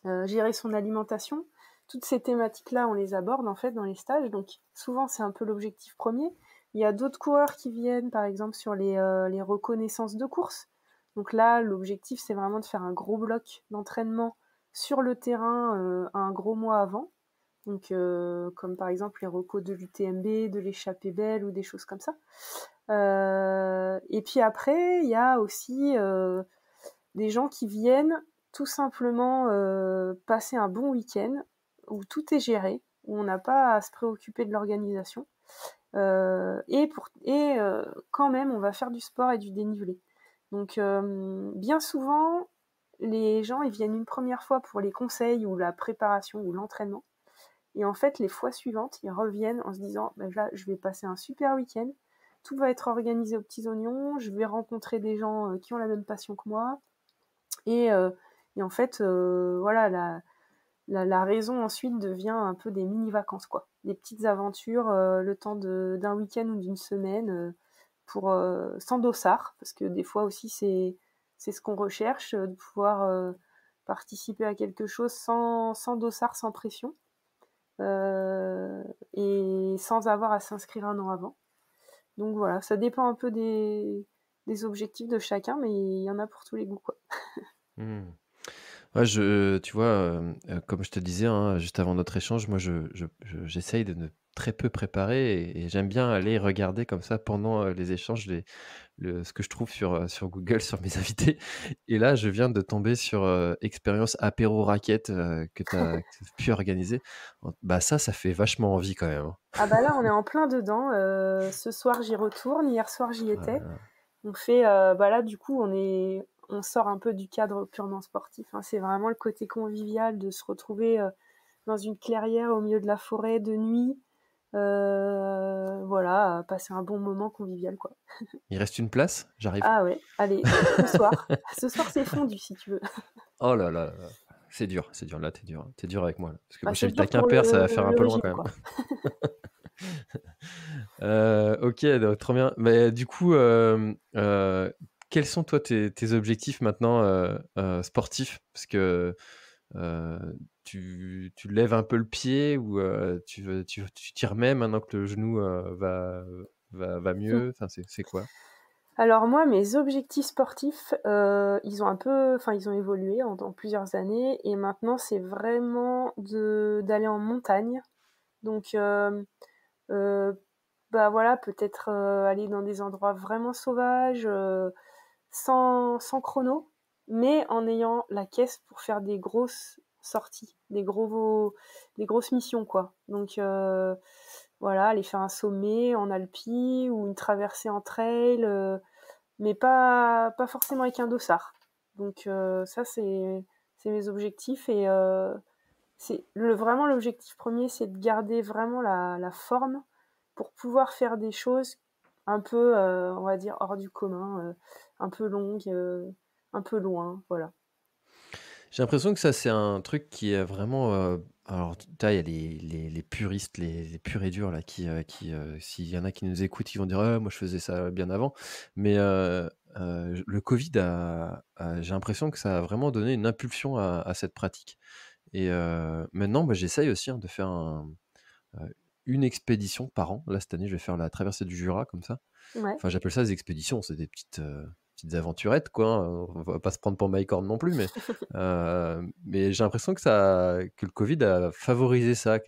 gérer son alimentation. Toutes ces thématiques-là, on les aborde en fait dans les stages, donc souvent c'est un peu l'objectif premier. Il y a d'autres coureurs qui viennent, par exemple, sur les reconnaissances de course. Donc là, l'objectif, c'est vraiment de faire un gros bloc d'entraînement sur le terrain un gros mois avant. Donc, comme par exemple les recos de l'UTMB, de l'échappée belle ou des choses comme ça. Et puis après, il y a aussi des gens qui viennent tout simplement passer un bon week-end où tout est géré, où on n'a pas à se préoccuper de l'organisation. Et quand même, on va faire du sport et du dénivelé. Donc, bien souvent, les gens ils viennent une première fois pour les conseils ou la préparation ou l'entraînement. Et en fait, les fois suivantes, ils reviennent en se disant là, je vais passer un super week-end, tout va être organisé aux petits oignons, je vais rencontrer des gens qui ont la même passion que moi. Et, euh, et en fait, voilà, la raison ensuite devient un peu des mini-vacances, quoi. Des petites aventures, le temps d'un week-end ou d'une semaine, sans dossard, parce que des fois aussi, c'est ce qu'on recherche, de pouvoir participer à quelque chose sans dossard, sans pression, et sans avoir à s'inscrire un an avant. Donc voilà, ça dépend un peu des objectifs de chacun, mais il y en a pour tous les goûts, quoi. Mmh. Ouais, tu vois, comme je te disais, hein, juste avant notre échange, moi, j'essaye de ne très peu préparer et j'aime bien aller regarder comme ça pendant les échanges ce que je trouve sur Google, sur mes invités. Et là, je viens de tomber sur expérience apéro raquette que tu as pu organiser. Bah ça fait vachement envie quand même, hein. Ah bah là, on est en plein dedans. Ce soir, j'y retourne. Hier soir, j'y étais. Voilà. On fait, bah là, du coup, on sort un peu du cadre purement sportif, hein. C'est vraiment le côté convivial de se retrouver dans une clairière au milieu de la forêt de nuit. Voilà, passer un bon moment convivial, quoi. Il reste une place? J'arrive. Ah ouais, allez, ce soir. Ce soir, c'est fondu, si tu veux. Oh là là là là. C'est dur, c'est dur. Là, t'es dur avec moi, là. Parce que Bah, moi, c'est j'habite à dur pour Quimper, ça va faire un le peu loin régime, quand même. quoi. Ok, donc, trop bien. Mais du coup, quels sont toi tes objectifs maintenant sportifs? Parce que euh, tu lèves un peu le pied ou tu t'y remets maintenant que le genou va mieux? Enfin, c'est quoi? Alors moi, mes objectifs sportifs, ils ont évolué en plusieurs années et maintenant c'est vraiment d'aller en montagne. Donc, bah voilà, peut-être aller dans des endroits vraiment sauvages, sans chrono, mais en ayant la caisse pour faire des grosses sorties, des grosses missions, quoi. Donc, voilà, aller faire un sommet en Alpi ou une traversée en trail, mais pas forcément avec un dossard. Donc, ça, c'est mes objectifs. Et vraiment l'objectif premier, c'est de garder vraiment la forme pour pouvoir faire des choses un peu, on va dire, hors du commun, un peu longues, un peu loin, voilà. J'ai l'impression que ça, c'est un truc qui est vraiment. Alors, tu vois, il y a les puristes, les purs et durs, là, s'il y en a qui nous écoutent, ils vont dire moi, je faisais ça bien avant. Mais le Covid j'ai l'impression que ça a vraiment donné une impulsion à cette pratique. Et maintenant, bah, j'essaye aussi de faire une expédition par an. Là, cette année, je vais faire la traversée du Jura, comme ça. Ouais. Enfin, j'appelle ça des expéditions, c'est des petites aventurettes, quoi, hein. On va pas se prendre pour Mike Horn non plus, mais j'ai l'impression que le Covid a favorisé ça.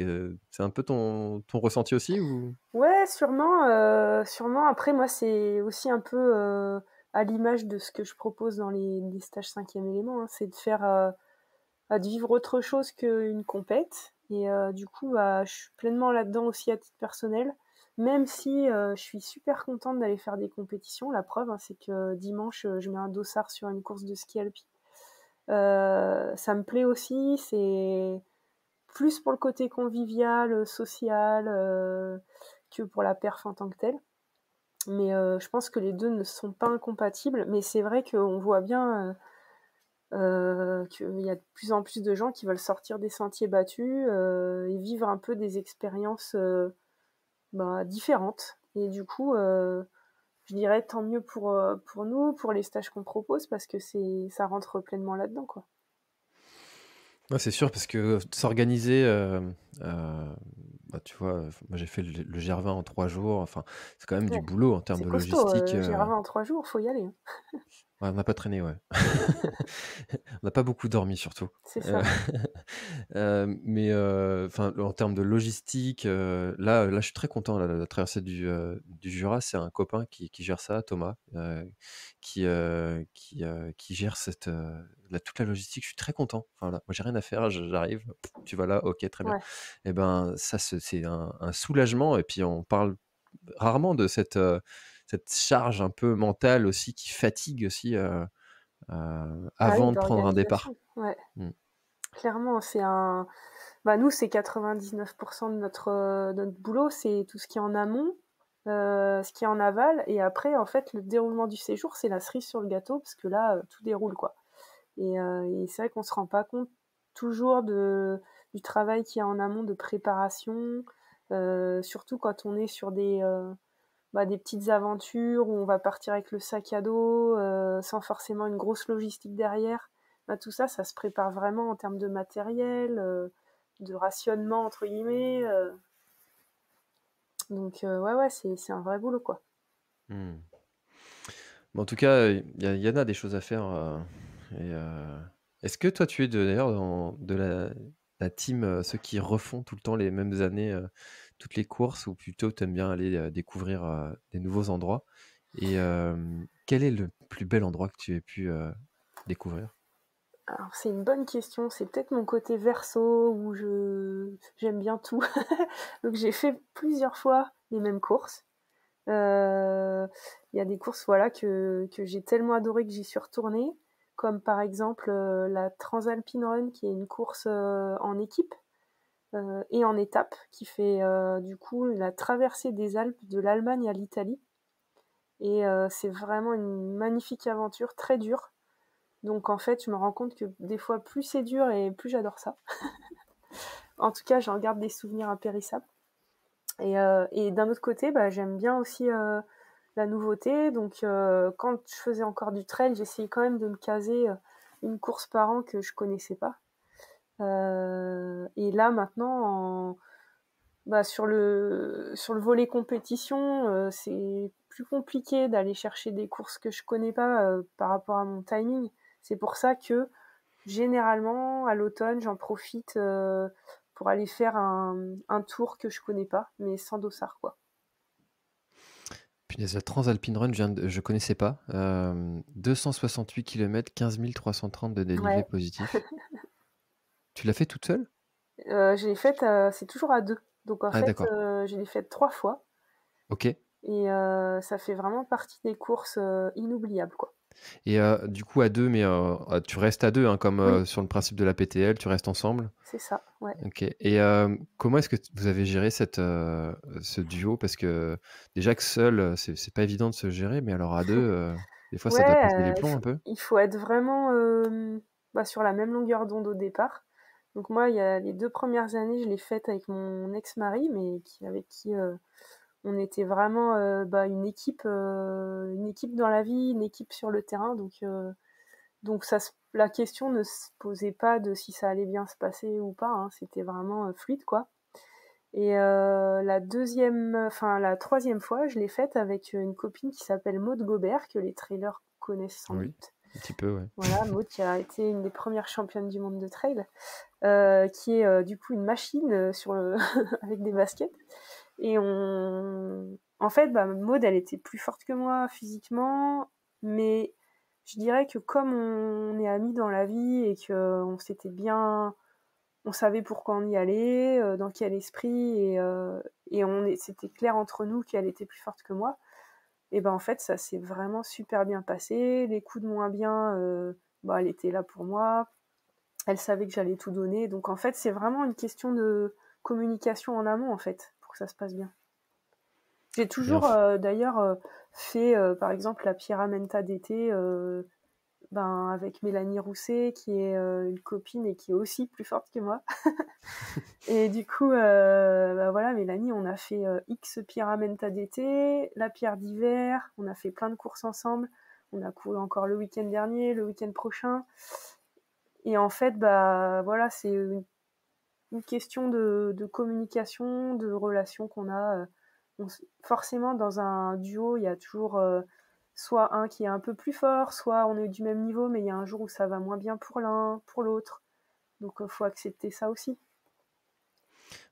C'est un peu ton ressenti aussi ou? Ouais, sûrement, sûrement. Après, moi, c'est aussi un peu à l'image de ce que je propose dans les stages cinquième élément, hein, c'est de faire, de vivre autre chose qu'une compète. Et du coup, bah, je suis pleinement là-dedans aussi à titre personnel, même si je suis super contente d'aller faire des compétitions. La preuve, hein, c'est que dimanche, je mets un dossard sur une course de ski alpi. Ça me plaît aussi, c'est plus pour le côté convivial, social, que pour la perf en tant que telle. Mais je pense que les deux ne sont pas incompatibles. Mais c'est vrai qu'on voit bien qu'il y a de plus en plus de gens qui veulent sortir des sentiers battus et vivre un peu des expériences différentes. Et du coup, je dirais tant mieux pour nous, pour les stages qu'on propose, parce que ça rentre pleinement là-dedans, quoi. Ouais, c'est sûr, parce que s'organiser, bah, tu vois, moi j'ai fait le GR20 en 3 jours, enfin, c'est quand même du Ouais, boulot en termes c'est de costaud, logistique. GR20 en 3 jours, faut y aller, hein. Ouais, on n'a pas traîné, ouais. On n'a pas beaucoup dormi surtout. C'est Heu, ça. mais enfin, en termes de logistique, là, je suis très content, là, la traversée du Jura, c'est un copain qui gère ça, Thomas, qui gère toute la logistique. Je suis très content. Enfin, voilà, moi j'ai rien à faire, j'arrive, tu vas là, OK, très bien. Ouais, Et ben, ça, c'est un soulagement, et puis on parle rarement de cette charge un peu mentale aussi qui fatigue aussi, ah oui, avant de prendre un départ. d'organisation, ouais. Mmh. Clairement, nous, c'est 99 de notre boulot, c'est tout ce qui est en amont, ce qui est en aval et après, en fait, le déroulement du séjour, c'est la cerise sur le gâteau parce que là, tout déroule, quoi. Et c'est vrai qu'on se rend pas compte toujours du travail qu'il y a en amont de préparation, surtout quand on est sur des petites aventures où on va partir avec le sac à dos, sans forcément une grosse logistique derrière. Bah, tout ça, ça se prépare vraiment en termes de matériel, de «rationnement» entre guillemets, donc ouais, c'est un vrai boulot, quoi. Mmh. Mais en tout cas, il y en a des choses à faire, et est-ce que toi tu es d'ailleurs de la team, ceux qui refont tout le temps les mêmes années, toutes les courses, ou plutôt tu aimes bien aller, découvrir, des nouveaux endroits? Et quel est le plus bel endroit que tu aies pu, découvrir? Alors c'est une bonne question, c'est peut-être mon côté verso où j'aime bien tout. Donc j'ai fait plusieurs fois les mêmes courses. Il y a des courses, voilà, que j'ai tellement adoré que j'y suis retournée, comme par exemple, la Transalpine Run qui est une course, en équipe, et en étape qui fait, du coup la traversée des Alpes de l'Allemagne à l'Italie et c'est vraiment une magnifique aventure, très dure. Donc en fait, je me rends compte que des fois plus c'est dur et plus j'adore ça. En tout cas, j'en garde des souvenirs impérissables. Et d'un autre côté, bah, j'aime bien aussi la nouveauté. Donc, quand je faisais encore du trail, j'essayais quand même de me caser une course par an que je connaissais pas. Et là, maintenant, sur le volet compétition, c'est plus compliqué d'aller chercher des courses que je connais pas par rapport à mon timing. C'est pour ça que généralement, à l'automne, j'en profite pour aller faire un tour que je connais pas, mais sans dossard, quoi. Punaise, la Transalpine Run, je connaissais pas. 268 km, 15 330 de dénivelé Ouais, positif. Tu l'as fait toute seule? je l'ai faite, c'est toujours à 2. Donc en Ah fait, d'accord, je l'ai faite 3 fois OK. et ça fait vraiment partie des courses, inoubliables, quoi. Et du coup à 2, mais tu restes à 2, hein, comme, Oui, sur le principe de la PTL, tu restes ensemble? c'est ça, ouais. OK. Et comment est-ce que vous avez géré ce duo? Parce que déjà que seul, c'est pas évident de se gérer, mais alors à 2, des fois ça doit Ouais, péter les il plombs un faut peu? il faut être vraiment, sur la même longueur d'onde au départ. Donc moi, il y a les 2 premières années, je l'ai faite avec mon ex-mari, mais avec qui, on était vraiment, une équipe dans la vie, une équipe sur le terrain. Donc la question ne se posait pas de si ça allait bien se passer ou pas, hein, c'était vraiment, fluide, quoi. Et la troisième fois, je l'ai faite avec une copine qui s'appelle Maude Gobert, que les trailers connaissent sans Oui, doute. un petit peu, ouais. Voilà, Maude qui a été une des premières championnes du monde de trail, qui est du coup une machine avec des baskets. Et en fait, Maude, elle était plus forte que moi physiquement, mais je dirais que comme on est amis dans la vie et on savait pourquoi on y allait, dans quel esprit, et c'était clair entre nous qu'elle était plus forte que moi. Et ben en fait, ça s'est vraiment super bien passé. Les coups de moins bien, elle était là pour moi. Elle savait que j'allais tout donner. Donc en fait, c'est vraiment une question de communication en amont, en fait, pour que ça se passe bien. J'ai Et toujours d'ailleurs fait par exemple la Pierramenta d'été avec Mélanie Rousset, qui est une copine et qui est aussi plus forte que moi. Et du coup, voilà, Mélanie, on a fait X Pyramenta d'été, la pierre d'hiver, on a fait plein de courses ensemble. On a couru encore le week-end dernier, le week-end prochain. Et en fait, voilà, c'est une question de communication, de relation qu'on a. Forcément, dans un duo, il y a toujours soit un qui est un peu plus fort, soit on est du même niveau, mais il y a un jour où ça va moins bien pour l'un, pour l'autre. Donc, faut accepter ça aussi.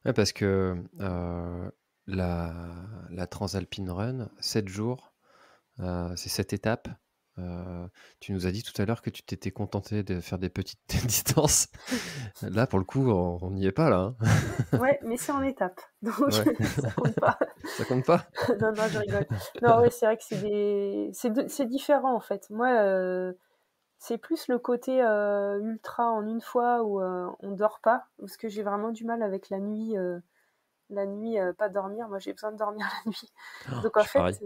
Ouais, parce que la Transalpine Run, 7 jours, c'est 7 étapes. Tu nous as dit tout à l'heure que tu t'étais contenté de faire des petites distances. Là, pour le coup, on n'y est pas là. Ouais, mais c'est en étapes, donc Ouais. ça compte pas. Ça compte pas? Non, je rigole. Non, ouais, c'est vrai que c'est différent en fait. Moi, c'est plus le côté ultra en une fois où on dort pas, parce que j'ai vraiment du mal avec la nuit. Pas dormir. Moi, j'ai besoin de dormir la nuit. Oh, Donc je en suis fait, pareil.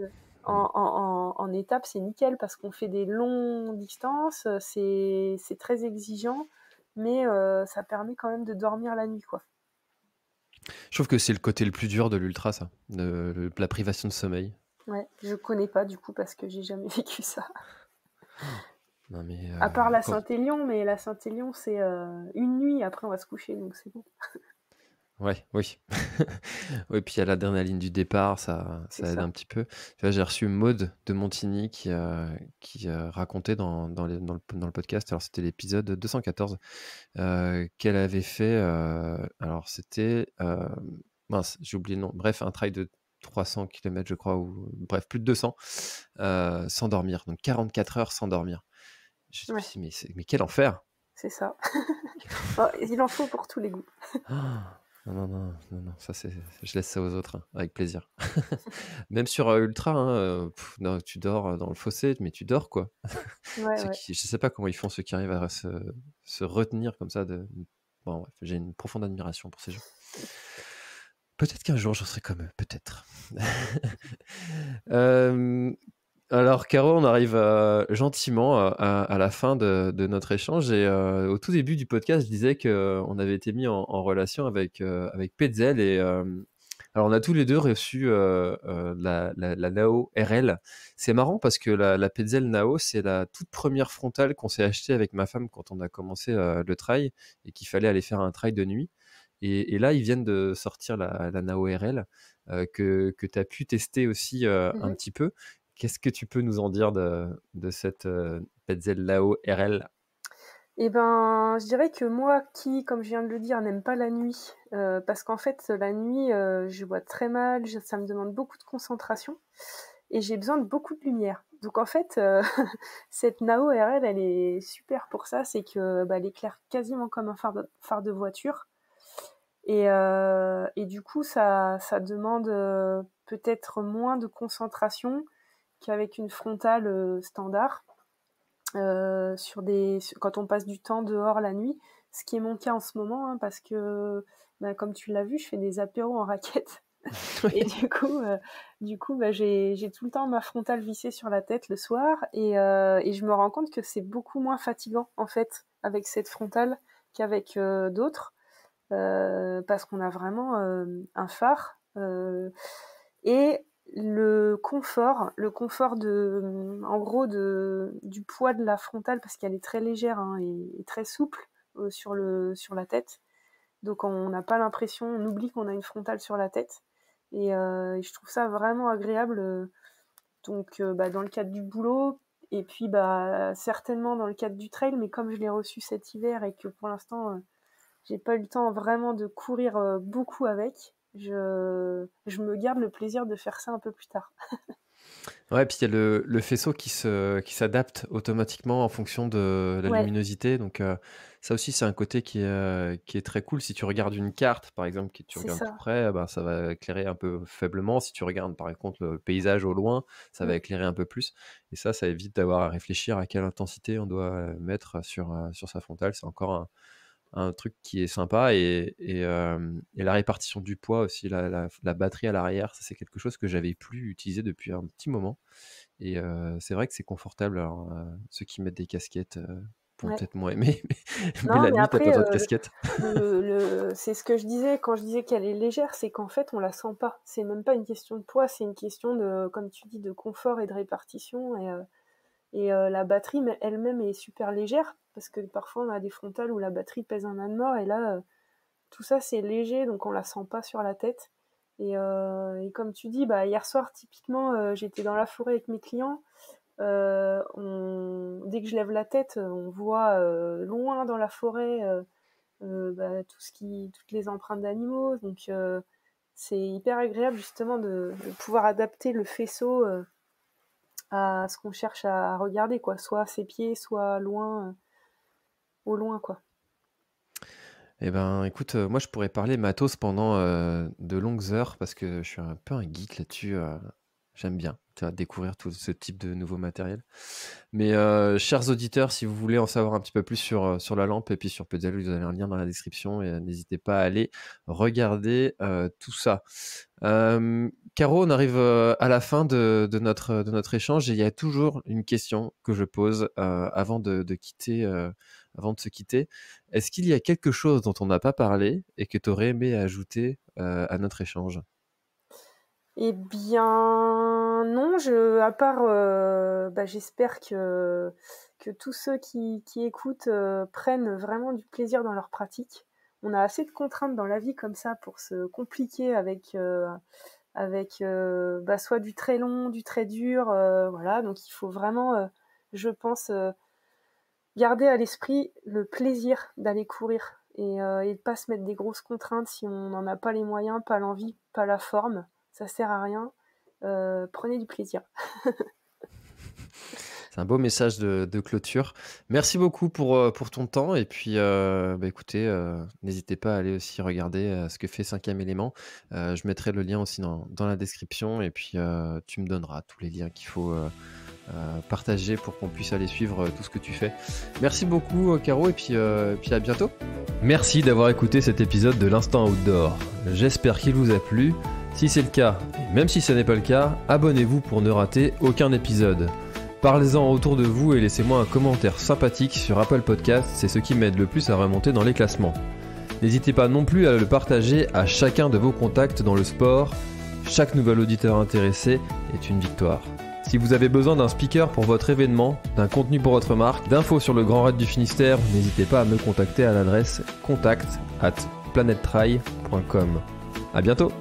en étape, c'est nickel parce qu'on fait des longues distances. C'est très exigeant, mais ça permet quand même de dormir la nuit, quoi. Je trouve que c'est le côté le plus dur de l'ultra, ça, la privation de sommeil. Ouais, je connais pas du coup parce que j'ai jamais vécu ça. Non mais À part la quand... Saint-Élion, mais la Saint-Élion, c'est une nuit, après on va se coucher, donc c'est bon. Ouais, oui. Oui, puis il y a l'adrénaline du départ, ça, C'est ça aide un ça. petit peu. Tu vois, j'ai reçu Maude de Montigny qui racontait dans le podcast, alors c'était l'épisode 214, qu'elle avait fait, alors c'était, mince, j'ai oublié le nom, bref, un trail de 300 km, je crois, ou bref, plus de 200, sans dormir, donc 44 heures sans dormir. Je me Ouais, suis dit, mais quel enfer! c'est ça. Quel enfer. Oh, il en faut pour tous les goûts. Ah, non, non, non, non, non, ça c'est, je laisse ça aux autres, hein, avec plaisir. Même sur Ultra, hein, non, tu dors dans le fossé, mais tu dors quoi. Ouais, ouais. Je sais pas comment ils font ceux qui arrivent à se retenir comme ça. Bon, bref, j'ai une profonde admiration pour ces gens. Peut-être qu'un jour, je serai comme eux, peut-être. Euh, alors, Caro, on arrive gentiment à la fin de notre échange. Et au tout début du podcast, je disais qu'on avait été mis en relation avec Petzel. Et alors, on a tous les deux reçu la Nao RL. C'est marrant parce que la Petzel Nao, c'est la toute première frontale qu'on s'est achetée avec ma femme quand on a commencé le trail et qu'il fallait aller faire un trail de nuit. Et là, ils viennent de sortir la Nao RL que tu as pu tester aussi un Mhm. petit peu. Qu'est-ce que tu peux nous en dire de cette Petzl Lao RL? Eh ben, je dirais que moi qui, comme je viens de le dire, n'aime pas la nuit, parce qu'en fait, la nuit, je vois très mal, ça me demande beaucoup de concentration et j'ai besoin de beaucoup de lumière. Donc en fait, cette Nao RL, elle est super pour ça, c'est que elle éclaire quasiment comme un phare de voiture. Et du coup, ça demande peut-être moins de concentration qu'avec une frontale standard. Quand on passe du temps dehors la nuit, ce qui est mon cas en ce moment, hein, parce que comme tu l'as vu, je fais des apéros en raquette. Et du coup j'ai tout le temps ma frontale vissée sur la tête le soir et je me rends compte que c'est beaucoup moins fatigant en fait avec cette frontale qu'avec d'autres parce qu'on a vraiment un phare et le confort en gros du poids de la frontale parce qu'elle est très légère hein, et très souple sur la tête. Donc on n'a pas l'impression, on oublie qu'on a une frontale sur la tête. Et je trouve ça vraiment agréable. Donc dans le cadre du boulot et puis certainement dans le cadre du trail, mais comme je l'ai reçu cet hiver et que pour l'instant j'ai pas eu le temps vraiment de courir beaucoup avec. Je me garde le plaisir de faire ça un peu plus tard. Ouais, puis il y a le faisceau qui s'adapte automatiquement en fonction de la Ouais, luminosité. Donc ça aussi, c'est un côté qui est très cool. Si tu regardes une carte, par exemple, que tu c'est regardes tout ça. près, ben, ça va éclairer un peu faiblement. Si tu regardes, par contre, le paysage au loin, ça va Mm. éclairer un peu plus. Et ça évite d'avoir à réfléchir à quelle intensité on doit mettre sur sa frontale. C'est encore un truc qui est sympa et la répartition du poids aussi, la batterie à l'arrière, ça c'est quelque chose que j'avais plus utilisé depuis un petit moment et c'est vrai que c'est confortable. Alors ceux qui mettent des casquettes vont Ouais. peut-être moins aimer, mais Non, la mais nuit t'as pas après, besoin de casquette. c'est ce que je disais quand je disais qu'elle est légère, c'est qu'en fait, on la sent pas. C'est même pas une question de poids, c'est une question de, comme tu dis, de confort et de répartition. Et la batterie elle-même est super légère, parce que parfois on a des frontales où la batterie pèse un âne mort, et là, tout ça c'est léger, donc on la sent pas sur la tête. Et comme tu dis, bah, hier soir, typiquement, j'étais dans la forêt avec mes clients. Dès que je lève la tête, on voit loin dans la forêt bah, toutes les empreintes d'animaux. Donc c'est hyper agréable justement de pouvoir adapter le faisceau à ce qu'on cherche à regarder, quoi. Soit à ses pieds, soit loin, au loin, quoi. Eh ben, écoute, moi je pourrais parler matos pendant de longues heures parce que je suis un peu un geek là-dessus. J'aime bien, tu vois, découvrir tout ce type de nouveau matériel. Mais chers auditeurs, si vous voulez en savoir un petit peu plus sur la lampe et puis sur Puzzle, vous avez un lien dans la description et n'hésitez pas à aller regarder tout ça. Caro, on arrive à la fin de notre échange et il y a toujours une question que je pose avant de se quitter. Est-ce qu'il y a quelque chose dont on n'a pas parlé et que tu aurais aimé ajouter à notre échange? Eh bien, non, à part, bah, j'espère que tous ceux qui écoutent prennent vraiment du plaisir dans leur pratique. On a assez de contraintes dans la vie comme ça pour se compliquer avec bah, soit du très long, du très dur, voilà. Donc il faut vraiment, je pense, garder à l'esprit le plaisir d'aller courir et de pas se mettre des grosses contraintes si on n'en a pas les moyens, pas l'envie, pas la forme. Ça sert à rien. Prenez du plaisir. C'est un beau message de clôture. Merci beaucoup pour ton temps. Et puis, bah, écoutez, n'hésitez pas à aller aussi regarder ce que fait 5e élément. Je mettrai le lien aussi dans la description. Et puis, tu me donneras tous les liens qu'il faut partager pour qu'on puisse aller suivre tout ce que tu fais. Merci beaucoup, Caro. Et puis à bientôt. Merci d'avoir écouté cet épisode de l'Instant Outdoor. J'espère qu'il vous a plu. Si c'est le cas, et même si ce n'est pas le cas, abonnez-vous pour ne rater aucun épisode. Parlez-en autour de vous et laissez-moi un commentaire sympathique sur Apple Podcast, c'est ce qui m'aide le plus à remonter dans les classements. N'hésitez pas non plus à le partager à chacun de vos contacts dans le sport. Chaque nouvel auditeur intéressé est une victoire. Si vous avez besoin d'un speaker pour votre événement, d'un contenu pour votre marque, d'infos sur le Grand Raid du Finistère, n'hésitez pas à me contacter à l'adresse contact@planettry.com. À bientôt!